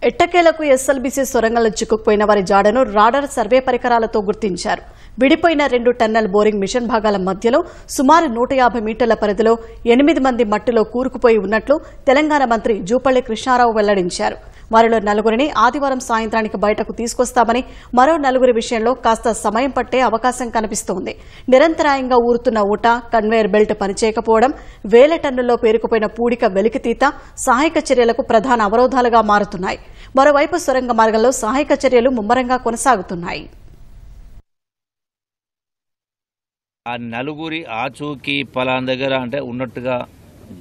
ఎట్టకేలకు ఎస్ఎల్బీసీ సొరంగంలో చిక్కుకుపోయిన వారి జాడను రాడార్ సర్వే పరికరాలతో గుర్తించారు. విడిపోయిన 2 టన్నెల్ బోరింగ్ మిషన్ భాగాల మధ్యలో సుమారు 150 మీటర్ల పరిధిలో 8 మంది మట్టిలో కూరుకుపోయి ఉన్నట్లు తెలంగాణ మంత్రి జూపల్లి కృష్ణారావు వెల్లడించారు. వారిలో 4గురిని ఆదివారం సాయంత్రానికి బయటకు తీసుకొస్తామని, మరో 4గురి విషయంలో కాస్త సమయం పట్టే అవకాశం కనిపిస్తోంది. నిరంతరాయంగా ఊరుతున్న ఊట, కన్వేయర్ బెల్ట్ పనిచేయకపోవడం, వేల టన్నుల్లో పేరుకుపోయిన పూడిక వెలికితీత సహాయక చర్యలకు ప్రధాన అవరోధాలుగా మారుతున్నాయి. మరోవైపు సొరంగ మార్గంలో సహాయక చర్యలు ముమ్మరంగా కొనసాగుతున్నాయి. ఆ 4గురి ఆచూకీ పలాన్ దగ్గర అంటే ఉన్నట్టుగా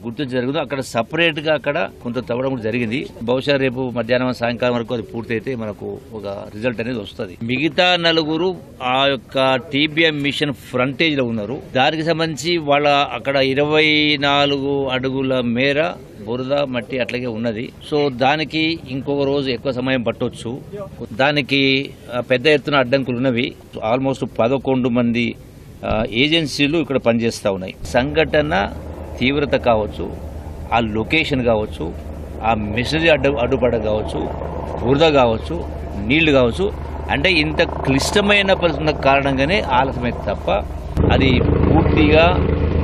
గుర్తు జరుగుతుంది. అక్కడ సపరేట్ గా అక్కడ కొంత తవ్వడం కూడా జరిగింది. బహుశా రేపు మధ్యాహ్నం సాయంకాలం వరకు అది పూర్తయితే మనకు ఒక రిజల్ట్ అనేది వస్తుంది. మిగతా 4 ఆ యొక్క టీబీఎం మిషన్ ఫ్రంటేజ్ లో ఉన్నారు. దానికి సంబంధించి వాళ్ళ అక్కడ 24 అడుగుల మేర బురద మట్టి అట్లాగే ఉన్నది. సో దానికి ఇంకొక రోజు ఎక్కువ సమయం పట్టొచ్చు. దానికి పెద్ద ఎత్తున అడ్డంకులు ఉన్నవి. ఆల్మోస్ట్ 11 మంది ఏజెన్సీలు ఇక్కడ పనిచేస్తా ఉన్నాయి. సంఘటన తీవ్రత కావచ్చు, ఆ లొకేషన్ కావచ్చు, ఆ మెసేజ్ అడ్డుపడ కావచ్చు, బురద కావచ్చు, నీళ్లు కావచ్చు, అంటే ఇంత క్లిష్టమైన పరిస్థితుల కారణంగానే ఆలస్యమైతే తప్ప అది పూర్తిగా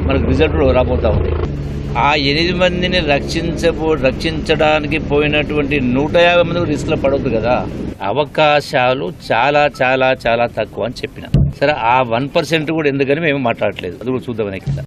మనకు రిజల్ట్ రాబోతా ఉంది. ఆ 8 మందిని రక్షించడానికి పోయినటువంటి 150 మంది రిస్క్ లో పడవద్దు కదా. అవకాశాలు చాలా చాలా చాలా తక్కువ అని చెప్పిన సరే, ఆ 1% కూడా ఎందుకని మేము మాట్లాడలేదు. అది కూడా చూద్దామని కింద